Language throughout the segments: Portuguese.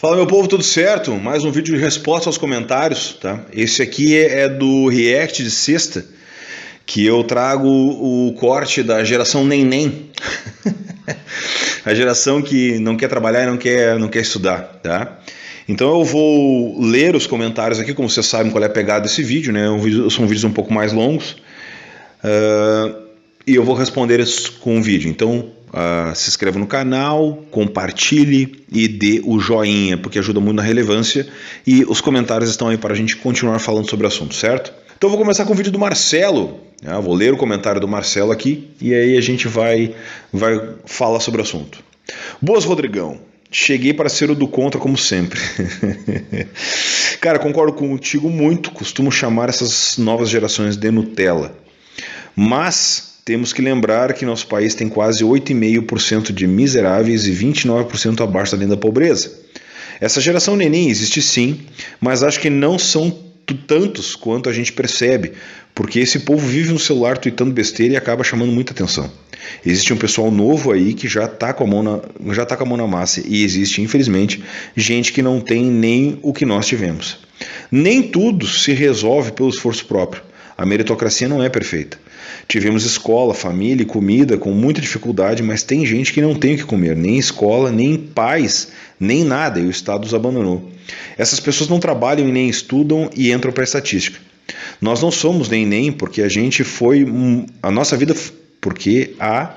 Fala, meu povo, tudo certo? Mais um vídeo de resposta aos comentários, tá? Esse aqui é do React de sexta, que eu trago o corte da geração neném. A geração que não quer trabalhar e não quer estudar, tá? Então eu vou ler os comentários aqui, como vocês sabem qual é a pegada desse vídeo, né? São vídeos um pouco mais longos. E eu vou responder eles com um vídeo. Então se inscreva no canal, compartilhe e dê o joinha, porque ajuda muito na relevância. E os comentários estão aí para a gente continuar falando sobre o assunto, certo? Então eu vou começar com o vídeo do Marcelo. Vou ler o comentário do Marcelo aqui e aí a gente vai falar sobre o assunto. Boas, Rodrigão. Cheguei para ser o do contra como sempre. Cara, concordo contigo muito. Costumo chamar essas novas gerações de Nutella. Mas temos que lembrar que nosso país tem quase 8,5% de miseráveis e 29% abaixo da linha da pobreza. Essa geração neném existe sim, mas acho que não são tantos quanto a gente percebe, porque esse povo vive no celular tweetando besteira e acaba chamando muita atenção. Existe um pessoal novo aí que já está com a mão na massa e existe, infelizmente, gente que não tem nem o que nós tivemos. Nem tudo se resolve pelo esforço próprio. A meritocracia não é perfeita. Tivemos escola, família e comida com muita dificuldade, mas tem gente que não tem o que comer, nem escola, nem pais, nem nada, e o Estado os abandonou. Essas pessoas não trabalham e nem estudam e entram para a estatística. Nós não somos nem porque porque a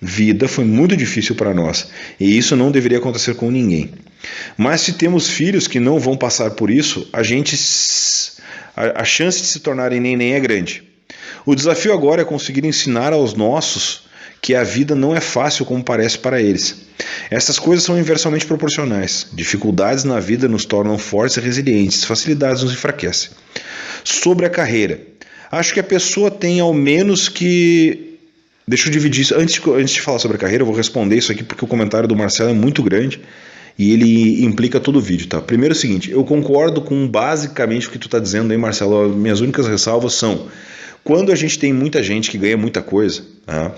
vida foi muito difícil para nós, e isso não deveria acontecer com ninguém. Mas se temos filhos que não vão passar por isso, a chance de se tornarem neném é grande. O desafio agora é conseguir ensinar aos nossos que a vida não é fácil como parece para eles. Essas coisas são inversamente proporcionais. Dificuldades na vida nos tornam fortes e resilientes, facilidades nos enfraquecem. Sobre a carreira, acho que a pessoa tem ao menos que... Deixa eu dividir isso. Antes de falar sobre a carreira, eu vou responder isso aqui porque o comentário do Marcelo é muito grande e ele implica todo o vídeo, tá? Primeiro é o seguinte, eu concordo com basicamente o que tu está dizendo aí, Marcelo. Minhas únicas ressalvas são: quando a gente tem muita gente que ganha muita coisa, tá?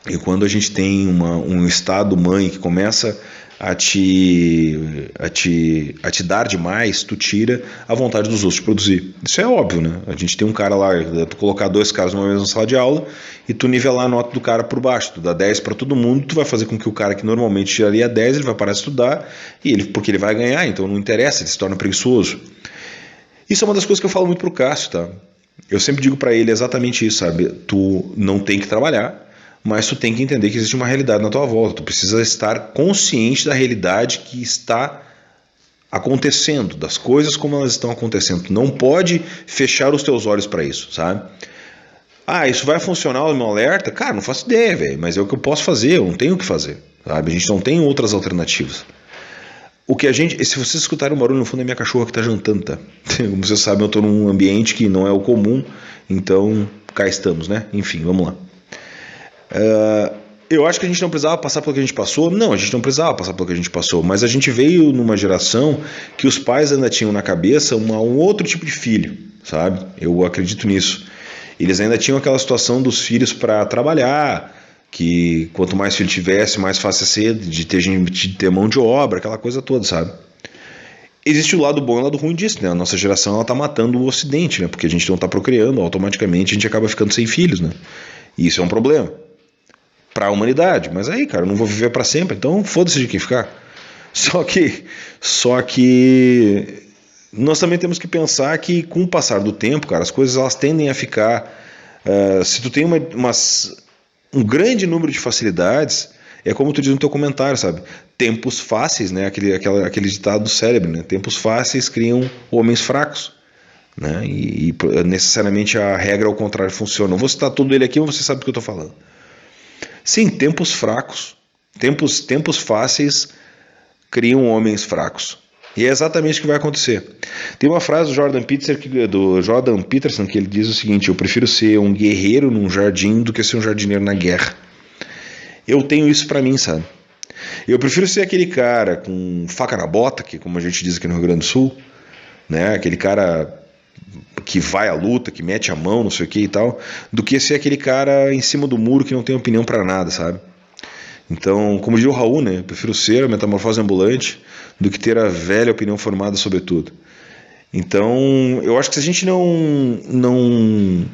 E quando a gente tem um estado mãe que começa a te dar demais, tu tira a vontade dos outros de produzir. Isso é óbvio, né? A gente tem um cara lá, tu colocar dois caras numa mesma sala de aula e tu nivelar a nota do cara por baixo, tu dá 10 para todo mundo, tu vai fazer com que o cara que normalmente tiraria 10, ele vai parar de estudar, porque ele vai ganhar, então não interessa, ele se torna preguiçoso. Isso é uma das coisas que eu falo muito pro Cássio, tá? Eu sempre digo para ele exatamente isso, sabe? Tu não tem que trabalhar, mas tu tem que entender que existe uma realidade na tua volta. Tu precisa estar consciente da realidade que está acontecendo, das coisas como elas estão acontecendo. Tu não pode fechar os teus olhos para isso, sabe? Isso vai funcionar o meu alerta? Cara, não faço ideia, velho, mas é o que eu posso fazer, eu não tenho o que fazer, sabe? A gente não tem outras alternativas. Se vocês escutarem um barulho no fundo, é minha cachorra que está jantando, tá? Como vocês sabem, eu estou num ambiente que não é o comum, então cá estamos, né? Enfim, vamos lá. Eu acho que a gente não precisava passar pelo que a gente passou. Não, a gente não precisava passar pelo que a gente passou, mas a gente veio numa geração que os pais ainda tinham na cabeça um outro tipo de filho, sabe? Eu acredito nisso. Eles ainda tinham aquela situação dos filhos para trabalhar, que quanto mais filho tivesse, mais fácil ia ser de ter mão de obra, aquela coisa toda, sabe? Existe o lado bom e o lado ruim disso, né? A nossa geração ela tá matando o ocidente, né? Porque a gente não está procriando, automaticamente a gente acaba ficando sem filhos, né? E isso é um problema para a humanidade. Mas aí, cara, eu não vou viver para sempre, então foda-se de quem ficar. Só que nós também temos que pensar que com o passar do tempo, cara, as coisas elas tendem a ficar... se tu tem um grande número de facilidades, é como tu diz no teu comentário, sabe? Tempos fáceis, né? Aquele ditado do cérebro, né? Tempos fáceis criam homens fracos, né? E necessariamente a regra ao contrário funciona. Eu vou citar tudo ele aqui, mas você sabe do que eu estou falando. Sim, tempos fracos, tempos fáceis criam homens fracos. E é exatamente o que vai acontecer. Tem uma frase do Jordan Peterson que ele diz o seguinte: eu prefiro ser um guerreiro num jardim do que ser um jardineiro na guerra. Eu tenho isso pra mim, sabe? Eu prefiro ser aquele cara com faca na bota, que como a gente diz aqui no Rio Grande do Sul, né? Aquele cara que vai à luta, que mete a mão, não sei o que e tal, do que ser aquele cara em cima do muro que não tem opinião pra nada, sabe? Então, como diria o Raul, né, eu prefiro ser a metamorfose ambulante do que ter a velha opinião formada sobre tudo. Então, eu acho que se a gente não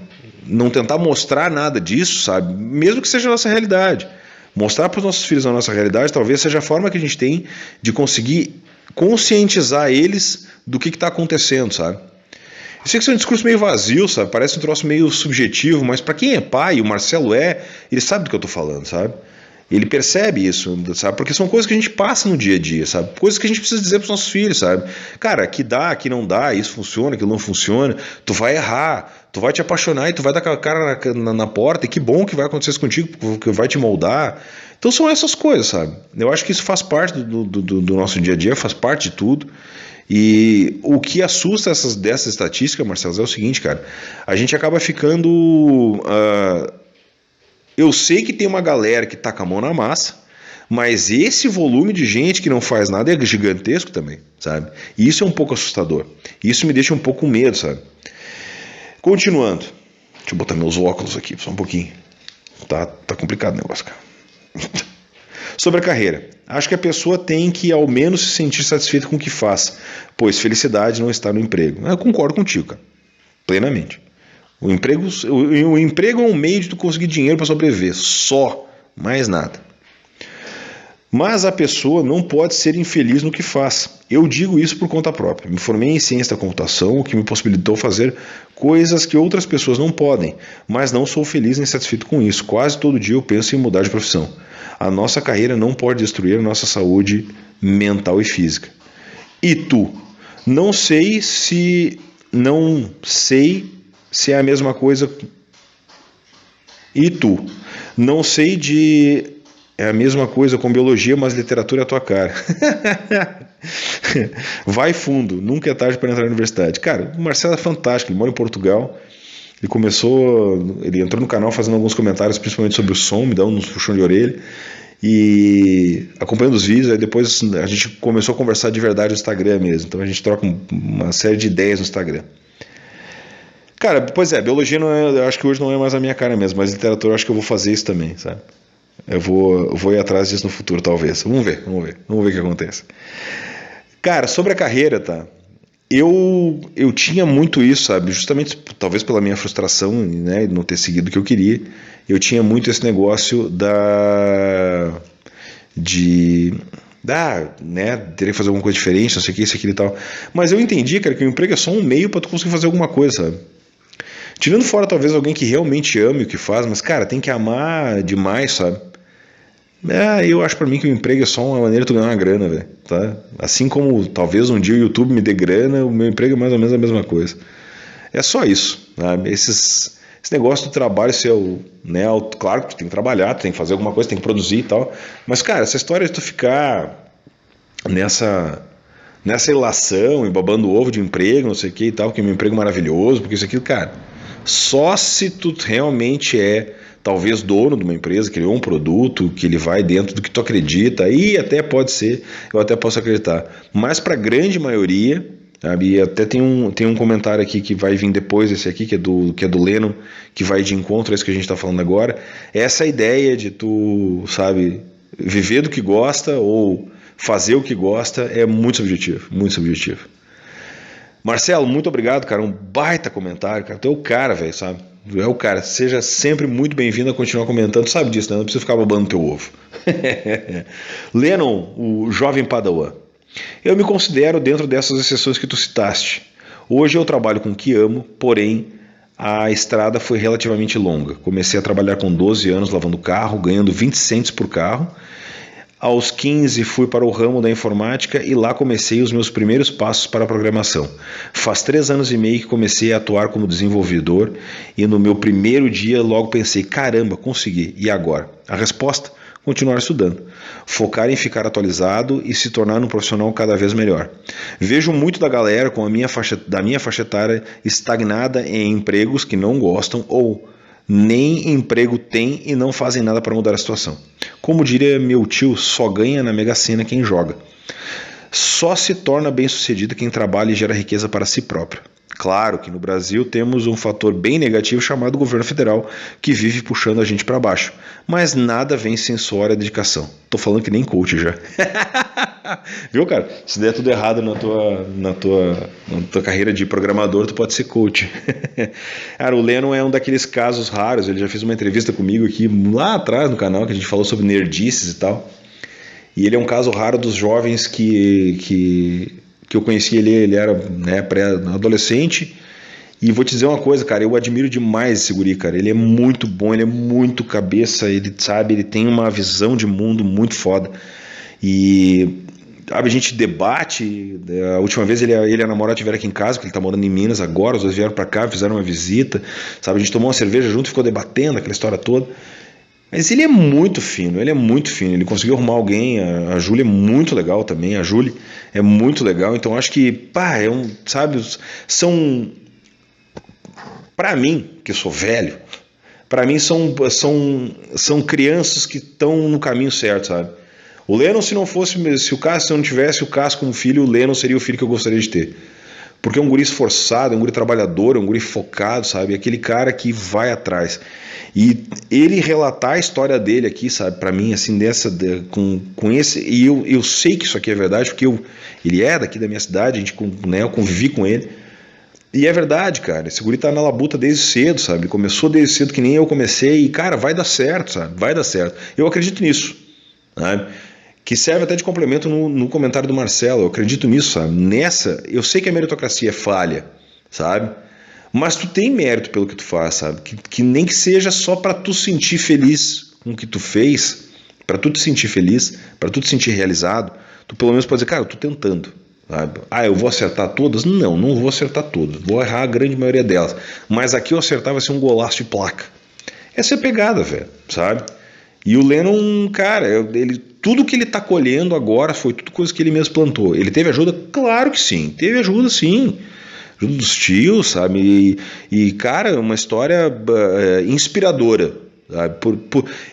tentar mostrar nada disso, sabe, mesmo que seja a nossa realidade, mostrar para os nossos filhos a nossa realidade, talvez seja a forma que a gente tem de conseguir conscientizar eles do que está acontecendo, sabe? Eu sei que isso é um discurso meio vazio, sabe? Parece um troço meio subjetivo, mas para quem é pai, o Marcelo ele sabe do que eu tô falando, sabe? Ele percebe isso, sabe? Porque são coisas que a gente passa no dia a dia, sabe? Coisas que a gente precisa dizer pros nossos filhos, sabe? Cara, aqui dá, aqui não dá, isso funciona, aquilo não funciona, tu vai errar, tu vai te apaixonar e tu vai dar com a cara na porta, e que bom que vai acontecer isso contigo, porque vai te moldar. Então são essas coisas, sabe? Eu acho que isso faz parte do nosso dia a dia, faz parte de tudo. E o que assusta dessas estatísticas, Marcelo, é o seguinte, cara. A gente acaba ficando... eu sei que tem uma galera que tá com a mão na massa, mas esse volume de gente que não faz nada é gigantesco também, sabe? E isso é um pouco assustador. Isso me deixa um pouco com medo, sabe? Continuando. Deixa eu botar meus óculos aqui, só um pouquinho. Tá complicado o negócio, cara. Sobre a carreira. Acho que a pessoa tem que ao menos se sentir satisfeita com o que faz, pois felicidade não está no emprego. Eu concordo contigo, cara. Plenamente. O emprego é um meio de tu conseguir dinheiro para sobreviver, só, mais nada. Mas a pessoa não pode ser infeliz no que faz. Eu digo isso por conta própria. Me formei em ciência da computação, o que me possibilitou fazer coisas que outras pessoas não podem, mas não sou feliz nem satisfeito com isso. Quase todo dia eu penso em mudar de profissão. A nossa carreira não pode destruir a nossa saúde mental e física. E tu? Não sei se é a mesma coisa. E tu? Não sei de... É a mesma coisa com biologia, mas literatura é a tua cara. Vai fundo, nunca é tarde para entrar na universidade. Cara, o Marcelo é fantástico, ele mora em Portugal. Ele entrou no canal fazendo alguns comentários, principalmente sobre o som, me dá uns puxão de orelha. E acompanhando os vídeos, aí depois a gente começou a conversar de verdade no Instagram mesmo. Então a gente troca uma série de ideias no Instagram. Cara, pois é, biologia eu acho que hoje não é mais a minha cara mesmo, mas literatura eu acho que eu vou fazer isso também, sabe? Eu vou ir atrás disso no futuro, talvez. Vamos ver o que acontece. Cara, sobre a carreira, tá? Eu tinha muito isso, sabe? Justamente, talvez pela minha frustração, né, de não ter seguido o que eu queria, eu tinha muito esse negócio né, teria que fazer alguma coisa diferente, não sei o que, isso, aquilo e tal. Mas eu entendi, cara, que o emprego é só um meio pra tu conseguir fazer alguma coisa, sabe? Tirando fora talvez alguém que realmente ame o que faz, mas, cara, tem que amar demais, sabe? Eu acho pra mim que o emprego é só uma maneira de tu ganhar uma grana, velho, tá? Assim como talvez um dia o YouTube me dê grana, o meu emprego é mais ou menos a mesma coisa. É só isso, sabe? Esse negócio do trabalho ser claro que tu tem que trabalhar, tu tem que fazer alguma coisa, tem que produzir e tal, mas, cara, essa história de tu ficar nessa ilação e babando o ovo de emprego, não sei o que e tal, que é um emprego maravilhoso, porque isso aqui, cara, só se tu realmente talvez dono de uma empresa, criou um produto que ele vai dentro do que tu acredita, aí até pode ser, eu até posso acreditar, mas para a grande maioria, sabe, e até tem um comentário aqui que vai vir depois desse aqui, que é do Lennon, que vai de encontro a isso que a gente está falando agora, essa ideia de tu, sabe, viver do que gosta ou fazer o que gosta é muito subjetivo, muito subjetivo. Marcelo, muito obrigado, cara, um baita comentário, cara, tu é o cara, velho, sabe? É o cara, seja sempre muito bem-vindo a continuar comentando, sabe disso, né? Não precisa ficar babando teu ovo. Lennon, o jovem padawan. Eu me considero dentro dessas exceções que tu citaste. Hoje eu trabalho com o que amo, porém a estrada foi relativamente longa. Comecei a trabalhar com 12 anos lavando carro, ganhando 20 cents por carro. Aos 15 fui para o ramo da informática e lá comecei os meus primeiros passos para a programação. Faz 3 anos e meio que comecei a atuar como desenvolvedor e no meu primeiro dia logo pensei, caramba, consegui, e agora? A resposta? Continuar estudando, focar em ficar atualizado e se tornar um profissional cada vez melhor. Vejo muito da galera da minha faixa etária estagnada em empregos que não gostam ou nem emprego tem e não fazem nada para mudar a situação. Como diria meu tio, só ganha na Mega Sena quem joga. Só se torna bem-sucedido quem trabalha e gera riqueza para si próprio. Claro que no Brasil temos um fator bem negativo chamado governo federal, que vive puxando a gente para baixo. Mas nada vem sem suor e dedicação. Tô falando que nem coach já. Viu, cara? Se der tudo errado na tua carreira de programador, tu pode ser coach. Cara, o Lennon é um daqueles casos raros. Ele já fez uma entrevista comigo aqui lá atrás no canal, que a gente falou sobre nerdices e tal. E ele é um caso raro dos jovens que eu conheci. Ele era, né, pré-adolescente. E vou te dizer uma coisa, cara, eu admiro demais esse guri, cara. Ele é muito bom, ele é muito cabeça, ele sabe, ele tem uma visão de mundo muito foda. E sabe, a gente debate. A última vez ele e a namorada estiveram aqui em casa, porque ele tá morando em Minas agora. Os dois vieram pra cá, fizeram uma visita, sabe? A gente tomou uma cerveja junto, ficou debatendo aquela história toda. Mas ele é muito fino, ele é muito fino. Ele conseguiu arrumar alguém. A Júlia é muito legal também. A Júlia é muito legal. Então acho que, pá, sabe, são. Pra mim, que sou velho, pra mim são crianças que estão no caminho certo, sabe? O Lennon, se eu não tivesse o Cássio como filho, o Lennon seria o filho que eu gostaria de ter. Porque é um guri esforçado, é um guri trabalhador, é um guri focado, sabe? É aquele cara que vai atrás. E ele relatar a história dele aqui, sabe? Pra mim, assim, com esse... E eu sei que isso aqui é verdade, porque ele é daqui da minha cidade, né, eu convivi com ele. E é verdade, cara. Esse guri tá na labuta desde cedo, sabe? Começou desde cedo que nem eu comecei. E, cara, vai dar certo, sabe? Vai dar certo. Eu acredito nisso, sabe? Que serve até de complemento no comentário do Marcelo. Eu acredito nisso, sabe? Nessa, eu sei que a meritocracia é falha, sabe? Mas tu tem mérito pelo que tu faz, sabe? Que nem que seja só pra tu sentir feliz com o que tu fez, pra tu te sentir feliz, pra tu te sentir realizado, tu pelo menos pode dizer, cara, eu tô tentando, sabe? Ah, eu vou acertar todas? Não vou acertar todas. Vou errar a grande maioria delas. Mas aqui eu acertar vai ser um golaço de placa. Essa é a pegada, velho, sabe? E o Lennon, cara, tudo que ele tá colhendo agora foi tudo coisa que ele mesmo plantou. Ele teve ajuda? Claro que sim. Teve ajuda, sim. Ajuda dos tios, sabe? E cara, uma história inspiradora. Sabe?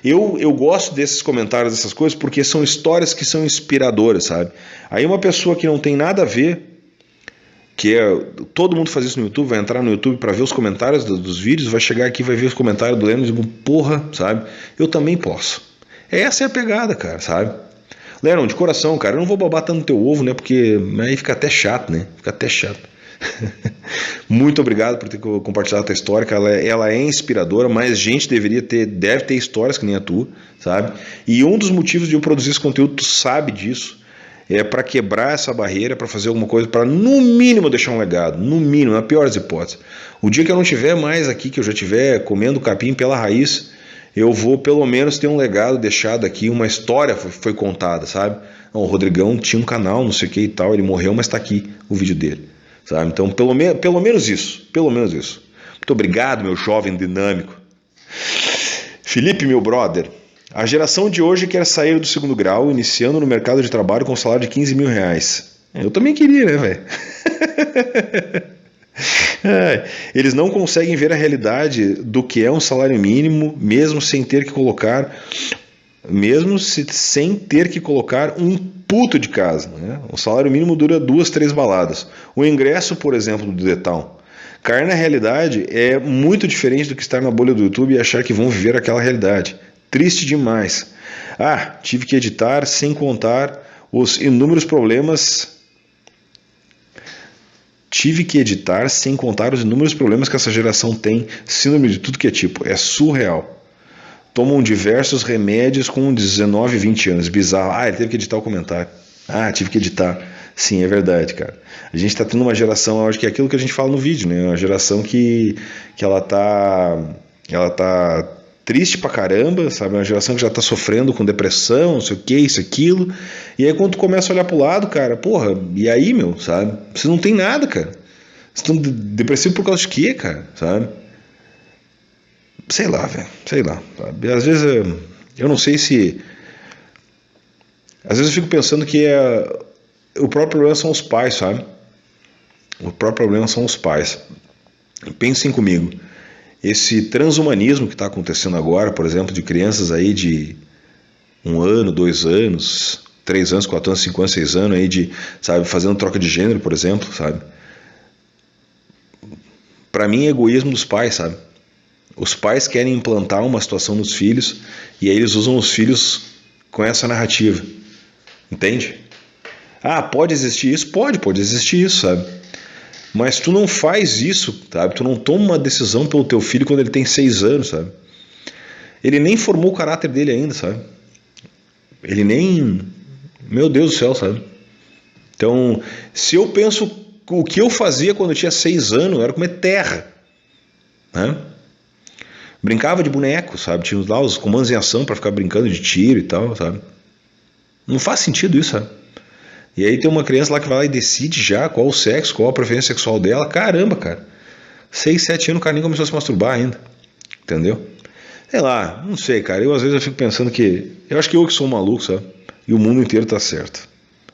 Eu gosto desses comentários, dessas coisas, porque são histórias que são inspiradoras, sabe? Aí uma pessoa que não tem nada a ver, todo mundo faz isso no YouTube, vai entrar no YouTube para ver os comentários dos vídeos, vai chegar aqui, vai ver os comentários do Lennon e digo, porra, sabe? Eu também posso. Essa é a pegada, cara, sabe? Lennon, de coração, cara, eu não vou babar tanto no teu ovo, né? Porque aí fica até chato, né? Fica até chato. Muito obrigado por ter compartilhado a tua história, ela é inspiradora, mas gente deve ter histórias que nem a tua, sabe? E um dos motivos de eu produzir esse conteúdo, tu sabe disso, é para quebrar essa barreira, para fazer alguma coisa, para no mínimo deixar um legado, no mínimo, na pior das hipóteses. O dia que eu não estiver mais aqui, que eu já estiver comendo capim pela raiz, eu vou pelo menos ter um legado deixado aqui, uma história foi contada, sabe? Não, o Rodrigão tinha um canal, não sei o que e tal, ele morreu, mas está aqui o vídeo dele, sabe? Então pelo menos isso. Muito obrigado, meu jovem dinâmico. Felipe, meu brother. A geração de hoje quer sair do segundo grau, iniciando no mercado de trabalho com um salário de 15 mil reais. Eu também queria, né, velho? Eles não conseguem ver a realidade do que é um salário mínimo, sem ter que colocar um puto de casa, né? O salário mínimo dura 2, 3 baladas. O ingresso, por exemplo, do The Town. Cair na realidade é muito diferente do que estar na bolha do YouTube e achar que vão viver aquela realidade. Triste demais. Tive que editar sem contar os inúmeros problemas. Que essa geração tem. Síndrome de tudo que é tipo. É surreal. Tomam diversos remédios com 19, 20 anos. Bizarro. Ele teve que editar o comentário. Tive que editar. Sim, é verdade, cara. A gente está tendo uma geração, eu acho que é aquilo que a gente fala no vídeo, né? Uma geração que ela tá triste pra caramba, sabe? Uma geração que já tá sofrendo com depressão, não sei o que, isso, aquilo. E aí quando tu começa a olhar pro lado, cara, porra, e aí, meu, sabe? Você não tem nada, cara. Você estão depressivo por causa de quê, cara, sabe? Sei lá, velho, sei lá. Sabe? Às vezes eu não sei se... Às vezes eu fico pensando que o próprio problema são os pais, sabe? O próprio problema são os pais. Pensem comigo. Esse transhumanismo que está acontecendo agora, por exemplo, de crianças aí de 1 ano, 2 anos, 3 anos, 4 anos, 5 anos, 6 anos, aí sabe, fazendo troca de gênero, por exemplo, sabe? Pra mim é egoísmo dos pais, sabe? Os pais querem implantar uma situação nos filhos e aí eles usam os filhos com essa narrativa. Entende? Ah, pode existir isso? Pode existir isso, sabe? Mas tu não faz isso, sabe? Tu não toma uma decisão pelo teu filho quando ele tem 6 anos, sabe? Ele nem formou o caráter dele ainda, sabe? Ele nem... Meu Deus do céu, sabe? Então, se eu penso o que eu fazia quando eu tinha 6 anos, era comer terra, né? Brincava de boneco, sabe? Tinha lá os comandos em ação para ficar brincando de tiro e tal, sabe? Não faz sentido isso, sabe? E aí tem uma criança lá que vai lá e decide já qual o sexo, qual a preferência sexual dela. Caramba, cara. 6, 7 anos o cara nem começou a se masturbar ainda. Entendeu? Sei lá, não sei, cara. Às vezes eu fico pensando que... Eu acho que eu que sou um maluco, sabe? E o mundo inteiro tá certo.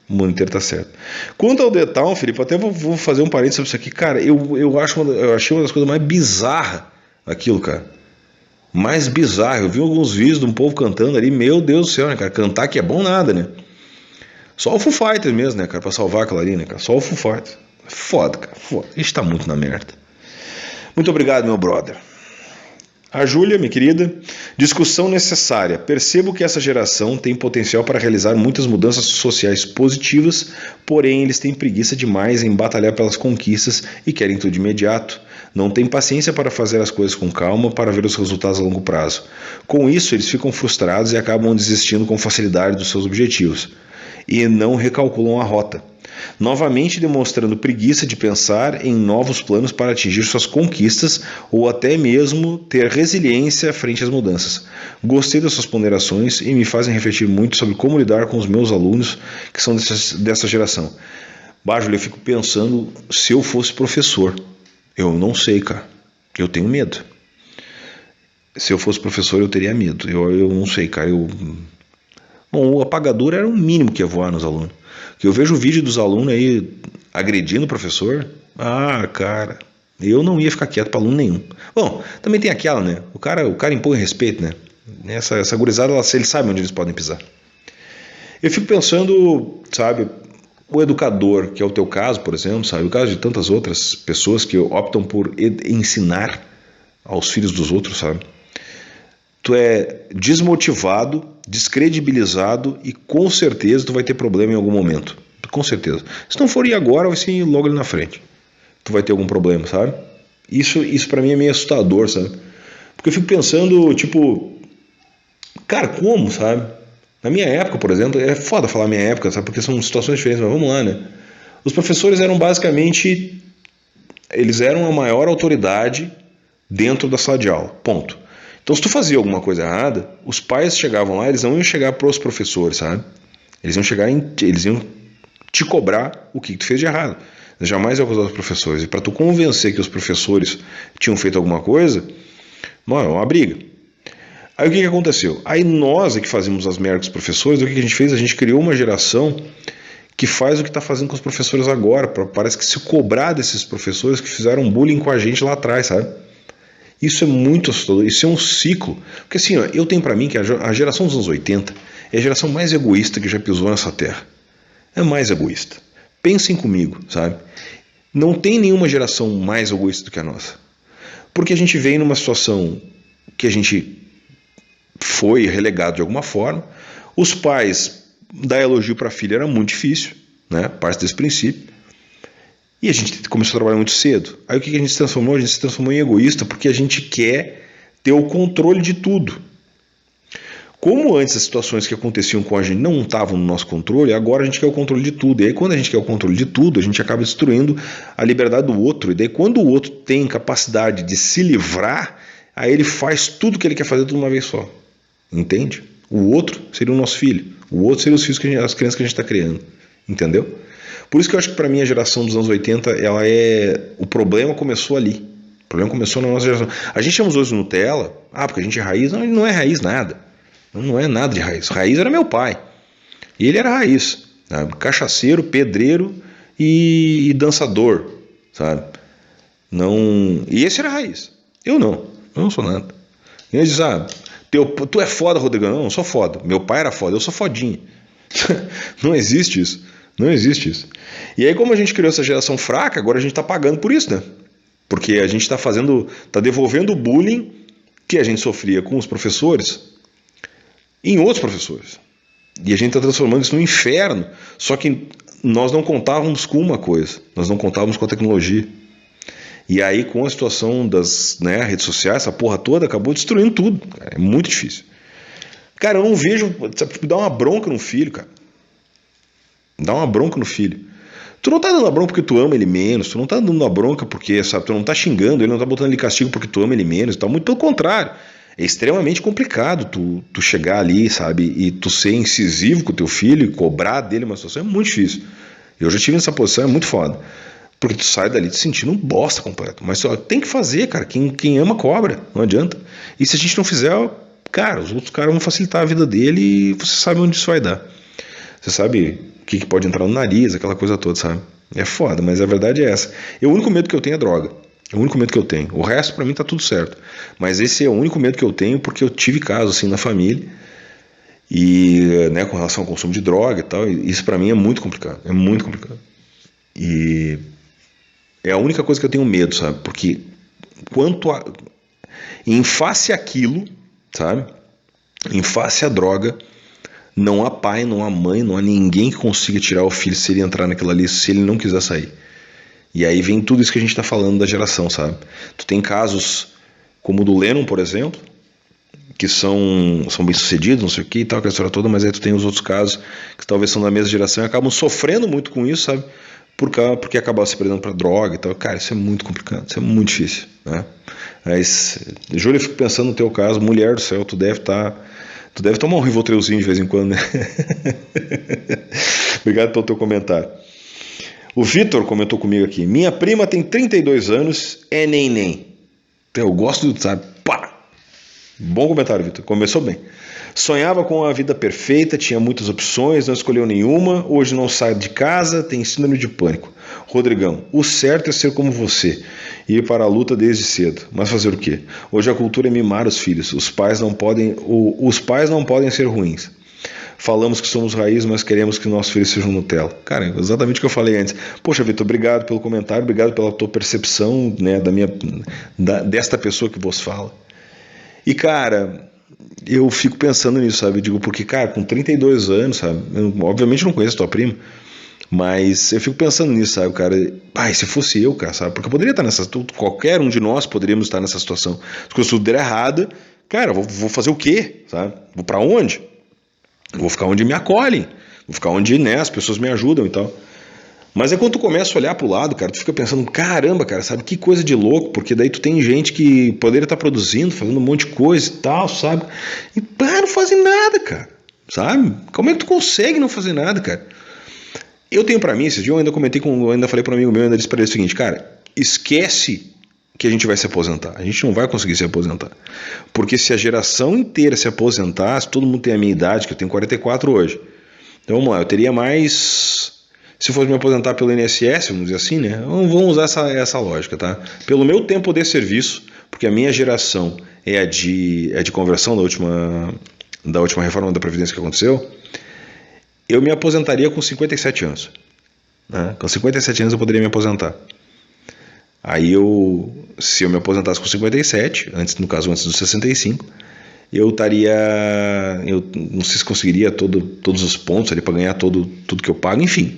O mundo inteiro tá certo. Quanto ao The Town, Felipe, até vou fazer um parênteses sobre isso aqui. Cara, eu achei uma das coisas mais bizarras aquilo, cara. Mais bizarro. Eu vi alguns vídeos de um povo cantando ali. Meu Deus do céu, né, cara? Cantar que é bom nada, né? Só o Foo Fighters mesmo, né, cara? Pra salvar aquela ali, né, cara? Só o Foo Fighters. Foda, cara. Foda. A gente tá muito na merda. Muito obrigado, meu brother. A Júlia, minha querida, discussão necessária. Percebo que essa geração tem potencial para realizar muitas mudanças sociais positivas, porém eles têm preguiça demais em batalhar pelas conquistas e querem tudo de imediato. Não têm paciência para fazer as coisas com calma para ver os resultados a longo prazo. Com isso, eles ficam frustrados e acabam desistindo com facilidade dos seus objetivos. E não recalculam a rota, novamente demonstrando preguiça de pensar em novos planos para atingir suas conquistas ou até mesmo ter resiliência frente às mudanças. Gostei das suas ponderações e me fazem refletir muito sobre como lidar com os meus alunos que são dessa geração. Júlia, eu fico pensando se eu fosse professor. Eu não sei, cara. Eu tenho medo. Se eu fosse professor, eu teria medo. Eu não sei, cara. Bom, o apagador era o mínimo que ia voar nos alunos. Que eu vejo o vídeo dos alunos aí agredindo o professor. Ah, cara, eu não ia ficar quieto para aluno nenhum. Bom, também tem aquela, né? O cara impõe respeito, né? Essa gurizada, eles sabem onde eles podem pisar. Eu fico pensando, sabe, o educador, que é o teu caso, por exemplo, sabe, o caso de tantas outras pessoas que optam por ensinar aos filhos dos outros, sabe? Tu é desmotivado, descredibilizado e com certeza tu vai ter problema em algum momento. Com certeza. Se não for ir agora, vai ser logo ali na frente. Tu vai ter algum problema, sabe? Isso pra mim é meio assustador, sabe? Porque eu fico pensando, tipo... Cara, como, sabe? Na minha época, por exemplo, é foda falar minha época, sabe? Porque são situações diferentes, mas vamos lá, né? Os professores eram basicamente... Eles eram a maior autoridade dentro da sala de aula. Ponto. Então, se tu fazia alguma coisa errada, os pais chegavam lá, eles não iam chegar pros professores, sabe? Eles iam te cobrar o que tu fez de errado. Eles jamais iam acusar os professores. E para tu convencer que os professores tinham feito alguma coisa, mano, é uma briga. Aí o que aconteceu? Aí nós é que fazíamos as merdas dos professores, o que a gente fez? A gente criou uma geração que faz o que está fazendo com os professores agora. Parece que se cobrar desses professores que fizeram bullying com a gente lá atrás, sabe? Isso é muito assustador, isso é um ciclo. Porque assim, ó, eu tenho pra mim que a geração dos anos 80 é a geração mais egoísta que já pisou nessa terra. É mais egoísta. Pensem comigo, sabe? Não tem nenhuma geração mais egoísta do que a nossa. Porque a gente veio numa situação que a gente foi relegado de alguma forma. Os pais dar elogio pra filha era muito difícil, né? Parte desse princípio. E a gente começou a trabalhar muito cedo. Aí o que a gente se transformou? A gente se transformou em egoísta porque a gente quer ter o controle de tudo. Como antes as situações que aconteciam com a gente não estavam no nosso controle, agora a gente quer o controle de tudo. E aí quando a gente quer o controle de tudo, a gente acaba destruindo a liberdade do outro. E daí quando o outro tem capacidade de se livrar, aí ele faz tudo o que ele quer fazer de uma vez só. Entende? O outro seria o nosso filho. O outro seria os filhos as crianças que a gente está criando. Entendeu? Por isso que eu acho que para mim a geração dos anos 80, o problema começou ali. O problema começou na nossa geração. A gente chama os outros Nutella, porque a gente é raiz. Não, ele não é raiz nada. Não é nada de raiz. Raiz era meu pai. E ele era raiz. Sabe? Cachaceiro, pedreiro e dançador. Sabe? Não... E esse era raiz. Eu não sou nada. E ele diz, tu é foda, Rodrigão. Não, eu sou foda. Meu pai era foda, eu sou fodinho. Não existe isso. Não existe isso. E aí, como a gente criou essa geração fraca, agora a gente está pagando por isso, né? Porque a gente tá devolvendo o bullying que a gente sofria com os professores em outros professores. E a gente está transformando isso num inferno. Só que nós não contávamos com uma coisa, nós não contávamos com a tecnologia. E aí, com a situação das redes sociais, essa porra toda acabou destruindo tudo. Cara. É muito difícil. Cara, eu não vejo. Sabe, tipo, dá uma bronca no filho, cara. Dá uma bronca no filho. Tu não tá dando a bronca porque tu ama ele menos, tu não tá dando a bronca porque, sabe, tu não tá xingando ele, não tá botando ele castigo porque tu ama ele menos e tal. Muito pelo contrário. É extremamente complicado tu chegar ali, sabe, e tu ser incisivo com o teu filho e cobrar dele uma situação. É muito difícil. Eu já tive nessa posição, é muito foda. Porque tu sai dali te sentindo um bosta completo. Mas só tem que fazer, cara. Quem ama cobra, não adianta. E se a gente não fizer, cara, os outros caras vão facilitar a vida dele e você sabe onde isso vai dar. Você sabe o que pode entrar no nariz, aquela coisa toda, sabe? É foda, mas a verdade é essa. E o único medo que eu tenho é droga. É o único medo que eu tenho. O resto, pra mim, tá tudo certo. Mas esse é o único medo que eu tenho porque eu tive casos assim na família. E, com relação ao consumo de droga e tal. Isso pra mim é muito complicado. É muito complicado. E é a única coisa que eu tenho medo, sabe? Porque em face àquilo, sabe? Em face à droga, não há pai, não há mãe, não há ninguém que consiga tirar o filho se ele entrar naquela lista, se ele não quiser sair. E aí vem tudo isso que a gente está falando da geração, sabe? Tu tem casos como o do Lennon, por exemplo, que são bem-sucedidos, não sei o que e tal, aquela história toda, mas aí tu tem os outros casos que talvez são da mesma geração e acabam sofrendo muito com isso, sabe? Porque acabaram se perdendo para droga e tal. Cara, isso é muito complicado, isso é muito difícil, né? Mas, Júlio, eu fico pensando no teu caso, mulher do céu, tu deve tomar um Rivotrilzinho de vez em quando, né? Obrigado pelo teu comentário. O Vitor comentou comigo aqui. Minha prima tem 32 anos, é neném. Eu gosto do, sabe? Pá! Bom comentário, Vitor. Começou bem. Sonhava com a vida perfeita, tinha muitas opções, não escolheu nenhuma. Hoje não sai de casa, tem síndrome de pânico. Rodrigão, o certo é ser como você, ir para a luta desde cedo. Mas fazer o quê? Hoje a cultura é mimar os filhos. Os pais não podem ser ruins. Falamos que somos raiz, mas queremos que nossos filhos sejam Nutella. Cara, exatamente o que eu falei antes. Poxa, Vitor, obrigado pelo comentário, obrigado pela tua percepção, né, desta pessoa que vos fala. E, cara, eu fico pensando nisso, sabe? Eu digo, porque, cara, com 32 anos, sabe? Eu, obviamente não conheço tua prima, mas eu fico pensando nisso, sabe, cara? Ai, se fosse eu, cara, sabe? Porque eu poderia estar qualquer um de nós poderíamos estar nessa situação. Se coisas tudo der errado, cara, vou fazer o quê, sabe? Vou pra onde? Vou ficar onde me acolhem, vou ficar onde, as pessoas me ajudam e tal. Mas é quando tu começa a olhar pro lado, cara, tu fica pensando, caramba, cara, sabe, que coisa de louco, porque daí tu tem gente que poderia estar produzindo, fazendo um monte de coisa e tal, sabe? E, não fazem nada, cara, sabe? Como é que tu consegue não fazer nada, cara? Eu tenho pra mim, esses dias eu ainda falei pra um amigo meu, ainda disse pra ele o seguinte, cara, esquece que a gente vai se aposentar. A gente não vai conseguir se aposentar. Porque se a geração inteira se aposentasse, todo mundo tem a minha idade, que eu tenho 44 hoje. Então vamos lá, eu teria mais... Se fosse me aposentar pelo INSS, vamos dizer assim, né? Vamos usar essa lógica, tá? Pelo meu tempo de serviço, porque a minha geração é a de conversão da última reforma da Previdência que aconteceu, eu me aposentaria com 57 anos. Né? Com 57 anos eu poderia me aposentar. Aí se eu me aposentasse com 57, antes dos 65, eu não sei se conseguiria todos os pontos ali para ganhar tudo que eu pago, enfim.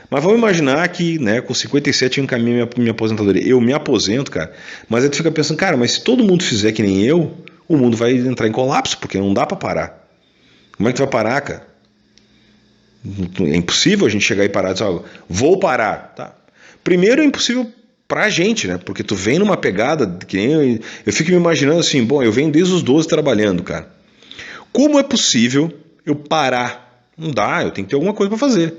Mas vamos imaginar que, com 57 eu encaminho minha aposentadoria. Eu me aposento, cara, mas aí tu fica pensando, cara, mas se todo mundo fizer que nem eu, o mundo vai entrar em colapso, porque não dá para parar. Como é que tu vai parar, cara? É impossível a gente chegar e parar e dizer, vou parar, tá? Primeiro é impossível pra gente, né? Porque tu vem numa pegada que nem eu fico me imaginando assim, eu venho desde os 12 trabalhando, cara. Como é possível eu parar? Não dá, eu tenho que ter alguma coisa pra fazer.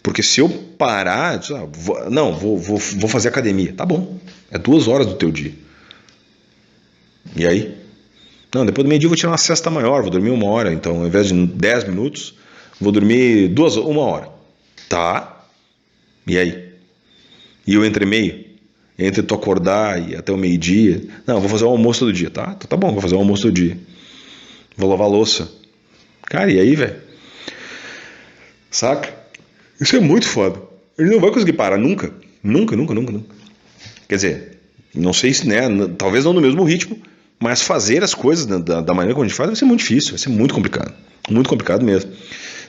Porque se eu parar, vou fazer academia. Tá bom, é 2 horas do teu dia. E aí? Não, depois do meio-dia eu vou tirar uma siesta maior, vou dormir 1 hora. Então, ao invés de 10 minutos, vou dormir 1 hora. Tá? E aí? E o entremeio? Entre tu acordar e até o meio-dia? Não, vou fazer o almoço todo dia. Tá bom, vou fazer o almoço todo dia. Vou lavar a louça. Cara, e aí, velho? Saca? Isso é muito foda. Ele não vai conseguir parar nunca. Nunca, nunca, nunca, nunca. Quer dizer, não sei se, né, talvez não no mesmo ritmo, mas fazer as coisas da maneira como a gente faz vai ser muito difícil, vai ser muito complicado mesmo.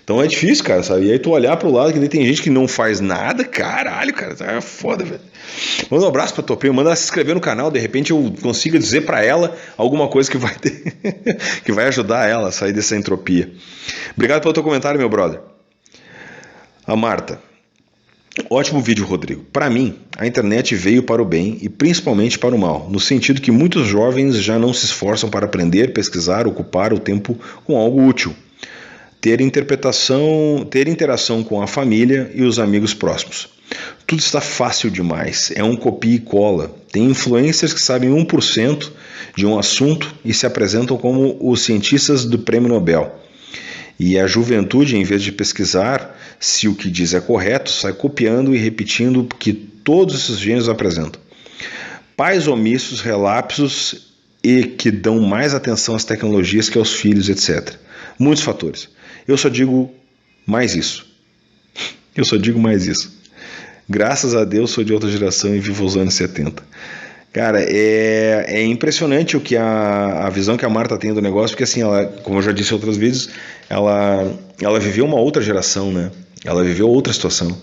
Então é difícil, cara, sabe? E aí tu olhar pro lado que daí tem gente que não faz nada, caralho, cara, é foda, velho. Manda um abraço pra tua prima, manda ela se inscrever no canal, de repente eu consiga dizer pra ela alguma coisa que vai ter, que vai ajudar ela a sair dessa entropia. Obrigado pelo teu comentário, meu brother. A Marta. Ótimo vídeo, Rodrigo. Para mim, a internet veio para o bem e principalmente para o mal, no sentido que muitos jovens já não se esforçam para aprender, pesquisar, ocupar o tempo com algo útil. Ter interação com a família e os amigos próximos. Tudo está fácil demais, é um copia e cola. Tem influencers que sabem 1% de um assunto e se apresentam como os cientistas do prêmio Nobel. E a juventude, em vez de pesquisar se o que diz é correto, sai copiando e repetindo o que todos esses gênios apresentam. Pais omissos, relapsos e que dão mais atenção às tecnologias que aos filhos, etc. Muitos fatores. Eu só digo mais isso. Graças a Deus sou de outra geração e vivo os anos 70. Cara, é impressionante a visão que a Marta tem do negócio, porque assim, ela, como eu já disse em outros vídeos, ela viveu uma outra geração, né? Ela viveu outra situação.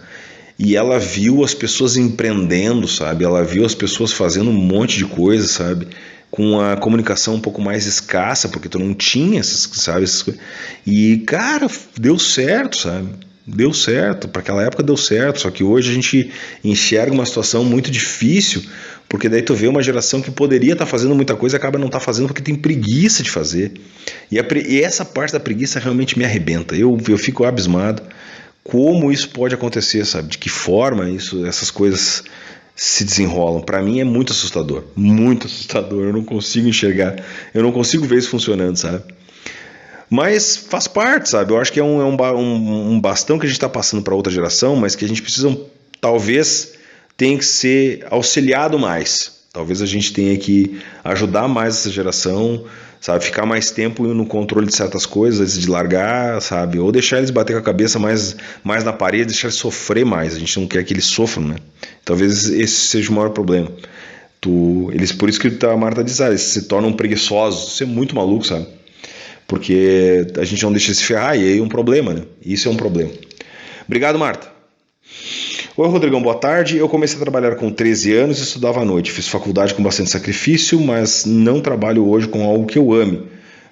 E ela viu as pessoas empreendendo, sabe? Ela viu as pessoas fazendo um monte de coisa, sabe? Com a comunicação um pouco mais escassa, porque tu não tinha essas coisas. E, cara, deu certo, sabe? Deu certo, para aquela época deu certo, só que hoje a gente enxerga uma situação muito difícil, porque daí tu vê uma geração que poderia estar fazendo muita coisa e acaba não estar fazendo porque tem preguiça de fazer. E essa parte da preguiça realmente me arrebenta. Eu fico abismado como isso pode acontecer, sabe? De que forma essas coisas se desenrolam. Para mim é muito assustador, eu não consigo enxergar, eu não consigo ver isso funcionando, sabe? Mas faz parte, sabe? Eu acho que é um bastão que a gente está passando para outra geração, mas que a gente precisa, talvez, tenha que ser auxiliado mais. Talvez a gente tenha que ajudar mais essa geração, sabe? Ficar mais tempo no controle de certas coisas, de largar, sabe? Ou deixar eles bater com a cabeça mais na parede, deixar eles sofrer mais. A gente não quer que eles sofram, né? Talvez esse seja o maior problema. Por isso que a Marta diz, eles se tornam preguiçosos. Isso é muito maluco, sabe? Porque a gente não deixa de se ferrar e aí é um problema, né? Isso é um problema. Obrigado, Marta. Oi, Rodrigão, boa tarde. Eu comecei a trabalhar com 13 anos e estudava à noite. Fiz faculdade com bastante sacrifício, mas não trabalho hoje com algo que eu ame.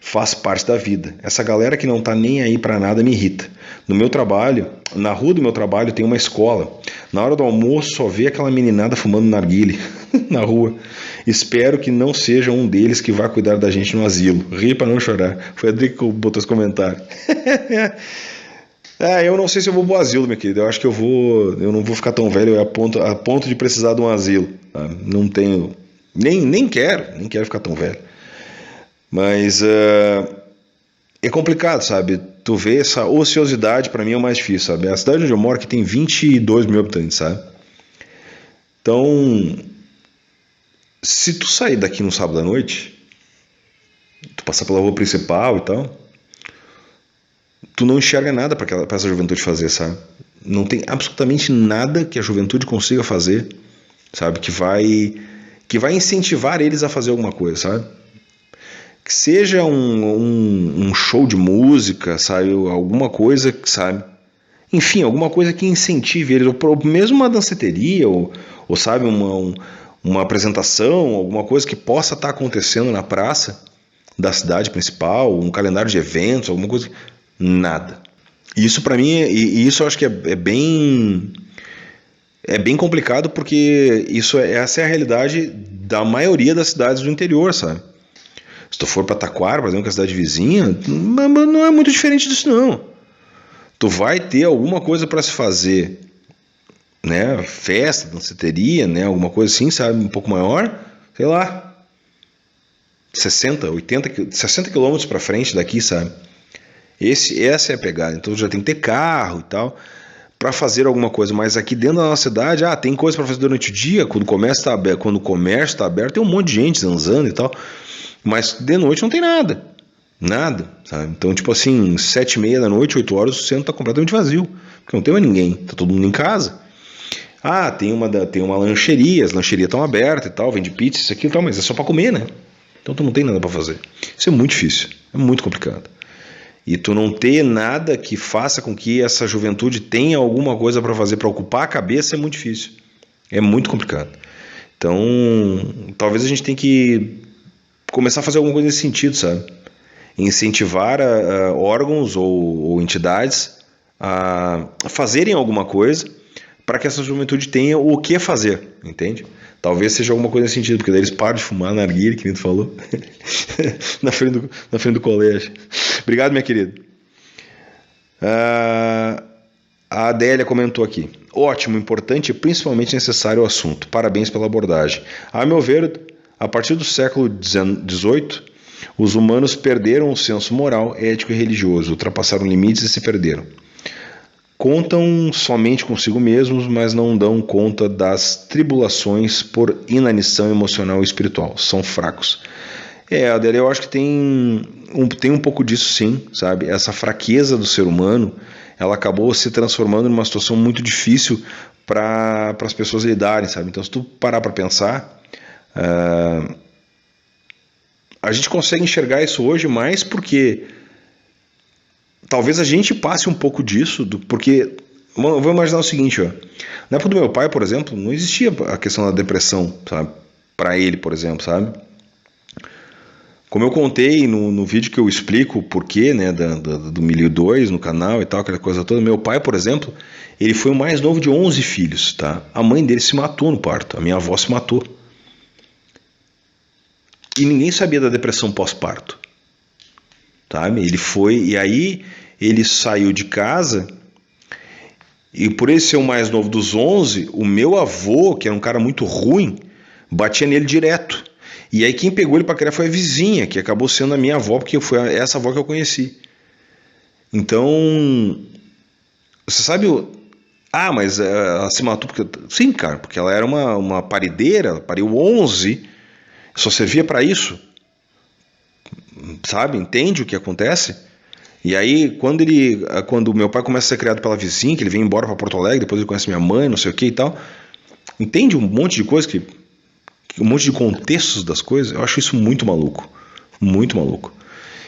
Faz parte da vida. Essa galera que não tá nem aí pra nada me irrita. No meu trabalho, na rua do meu trabalho tem uma escola. Na hora do almoço só vê aquela meninada fumando narguile na rua. Espero que não seja um deles que vai cuidar da gente no asilo. Ri pra não chorar. Foi a Adri que botou esse comentário. Eu não sei se eu vou pro asilo, meu querido. Eu acho que eu não vou ficar tão velho a ponto de precisar de um asilo. Tá? Não tenho, nem quero ficar tão velho. Mas é complicado, sabe? Tu vê essa ociosidade, pra mim é o mais difícil, sabe? A cidade onde eu moro aqui tem 22 mil habitantes, sabe? Então, se tu sair daqui no sábado à noite, tu passar pela rua principal e tal, tu não enxerga nada pra essa juventude fazer, sabe? Não tem absolutamente nada que a juventude consiga fazer, sabe? Que vai incentivar eles a fazer alguma coisa, sabe? Que seja um show de música, sabe? Alguma coisa, sabe? Enfim, alguma coisa que incentive eles, ou mesmo uma danceteria, ou sabe, uma apresentação, alguma coisa que possa estar acontecendo na praça da cidade principal, um calendário de eventos, alguma coisa. Nada. Isso pra mim, isso eu acho que é bem complicado, porque essa é a realidade da maioria das cidades do interior, sabe? Se tu for para Taquara, por exemplo, que é a cidade vizinha, não é muito diferente disso, não. Tu vai ter alguma coisa para se fazer, né? Festa, danceteria, né? Alguma coisa assim, sabe? Um pouco maior, sei lá, 60 quilômetros para frente daqui, sabe? Essa é a pegada. Então já tem que ter carro e tal para fazer alguma coisa. Mas aqui dentro da nossa cidade, tem coisa para fazer durante o dia. Quando o comércio está aberto, tem um monte de gente zanzando e tal. Mas de noite não tem nada, sabe? Então, tipo assim, 7h30 da noite, 8 horas, o centro tá completamente vazio, porque não tem mais ninguém, tá todo mundo em casa. Ah, tem uma lancheria, as lancherias estão abertas e tal, vende pizza, isso aqui e tal, mas é só para comer, né? Então tu não tem nada para fazer. Isso é muito difícil, é muito complicado. E tu não ter nada que faça com que essa juventude tenha alguma coisa para fazer, para ocupar a cabeça, é muito difícil. É muito complicado. Então, talvez a gente tenha que começar a fazer alguma coisa nesse sentido, sabe? Incentivar órgãos ou entidades a fazerem alguma coisa para que essa juventude tenha o que fazer, entende? Talvez seja alguma coisa nesse sentido, porque daí eles param de fumar na narguilha, que nem tu falou, na frente do colégio. Obrigado, minha querida. A Adélia comentou aqui. Ótimo, importante e principalmente necessário o assunto. Parabéns pela abordagem. A meu ver, a partir do século XVIII, os humanos perderam o senso moral, ético e religioso, ultrapassaram limites e se perderam. Contam somente consigo mesmos, mas não dão conta das tribulações por inanição emocional e espiritual. São fracos. Adélia, eu acho que tem um pouco disso sim, sabe? Essa fraqueza do ser humano, ela acabou se transformando numa situação muito difícil para as pessoas lidarem, sabe? Então, se tu parar para pensar, a gente consegue enxergar isso hoje mais porque talvez a gente passe um pouco disso, porque eu vou imaginar o seguinte, ó, na época do meu pai, por exemplo, não existia a questão da depressão, sabe? Para ele, por exemplo, sabe? Como eu contei no vídeo que eu explico o porquê, né, do 1002 no canal e tal, aquela coisa toda, meu pai, por exemplo, ele foi o mais novo de 11 filhos, tá? A mãe dele se matou no parto, a minha avó se matou. E ninguém sabia da depressão pós-parto, sabe? E aí ele saiu de casa, e por ele ser o mais novo dos 11, o meu avô, que era um cara muito ruim, batia nele direto. E aí quem pegou ele para criar foi a vizinha, que acabou sendo a minha avó, porque foi essa avó que eu conheci. Então, você sabe... mas ela se matou porque... Sim, cara, porque ela era uma parideira, ela pariu 11, só servia para isso. Sabe? Entende o que acontece? E aí, quando o meu pai começa a ser criado pela vizinha, que ele vem embora para Porto Alegre, depois ele conhece minha mãe, não sei o que e tal, entende um monte de coisa, um monte de contextos das coisas, eu acho isso muito maluco. Muito maluco.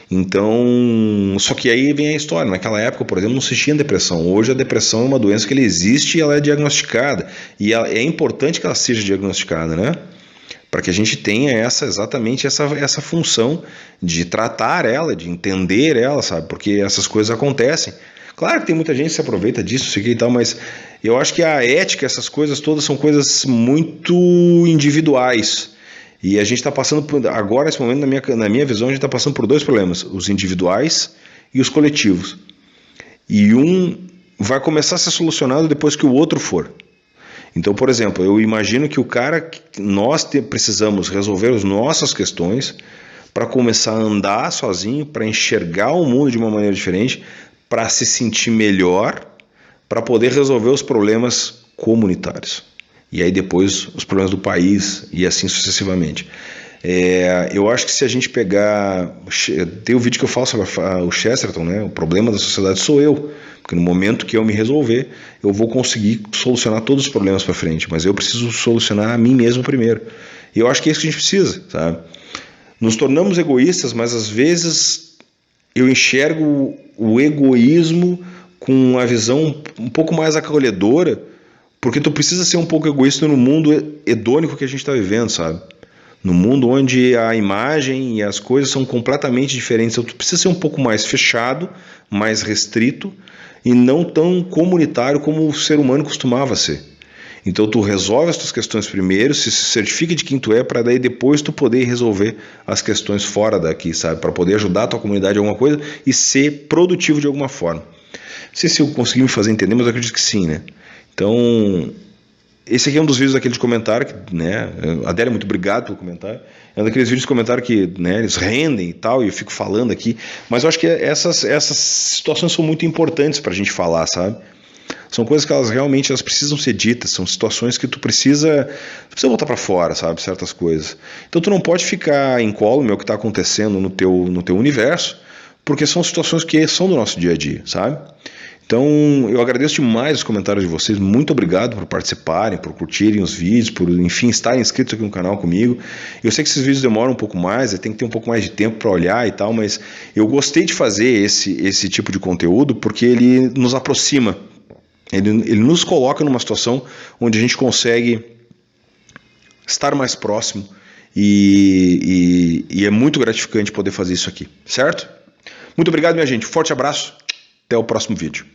Então, só que aí vem a história. Naquela época, por exemplo, não se tinha depressão. Hoje a depressão é uma doença que ela existe e ela é diagnosticada. E é importante que ela seja diagnosticada, né? Para que a gente tenha exatamente essa função de tratar ela, de entender ela, sabe? Porque essas coisas acontecem. Claro que tem muita gente que se aproveita disso, sei que e tal, mas eu acho que a ética, essas coisas todas são coisas muito individuais. E a gente está passando por, agora, nesse momento, na minha visão, a gente está passando por dois problemas, os individuais e os coletivos. E um vai começar a ser solucionado depois que o outro for. Então, por exemplo, eu imagino que nós precisamos resolver as nossas questões para começar a andar sozinho, para enxergar o mundo de uma maneira diferente, para se sentir melhor, para poder resolver os problemas comunitários. E aí depois os problemas do país e assim sucessivamente. Eu acho que se a gente pegar... Tem o vídeo que eu falo sobre o Chesterton, né? O problema da sociedade sou eu. Porque no momento que eu me resolver, eu vou conseguir solucionar todos os problemas para frente. Mas eu preciso solucionar a mim mesmo primeiro. E eu acho que é isso que a gente precisa, sabe? Nos tornamos egoístas, mas às vezes eu enxergo o egoísmo com uma visão um pouco mais acolhedora, porque tu precisa ser um pouco egoísta no mundo hedônico que a gente está vivendo, sabe? No mundo onde a imagem e as coisas são completamente diferentes. Então, tu precisa ser um pouco mais fechado, mais restrito e não tão comunitário como o ser humano costumava ser. Então tu resolve as tuas questões primeiro, se certifica de quem tu é, para daí depois tu poder resolver as questões fora daqui, sabe? Para poder ajudar a tua comunidade em alguma coisa e ser produtivo de alguma forma. Não sei se eu consegui me fazer entender, mas eu acredito que sim, né? Então, esse aqui é um dos vídeos daquele de comentário, né? Adélia, muito obrigado pelo comentário. É um daqueles vídeos de comentário que, né, eles rendem e tal, e eu fico falando aqui. Mas eu acho que essas situações são muito importantes para a gente falar, sabe? São coisas que elas precisam ser ditas, são situações que tu precisa botar para fora, sabe, certas coisas. Então tu não pode ficar incólume ao que está acontecendo no teu universo, porque são situações que são do nosso dia a dia, sabe? Então, eu agradeço demais os comentários de vocês, muito obrigado por participarem, por curtirem os vídeos, por, enfim, estarem inscritos aqui no canal comigo. Eu sei que esses vídeos demoram um pouco mais, tem que ter um pouco mais de tempo para olhar e tal, mas eu gostei de fazer esse tipo de conteúdo porque ele nos aproxima, ele nos coloca numa situação onde a gente consegue estar mais próximo e é muito gratificante poder fazer isso aqui, certo? Muito obrigado, minha gente, forte abraço, até o próximo vídeo.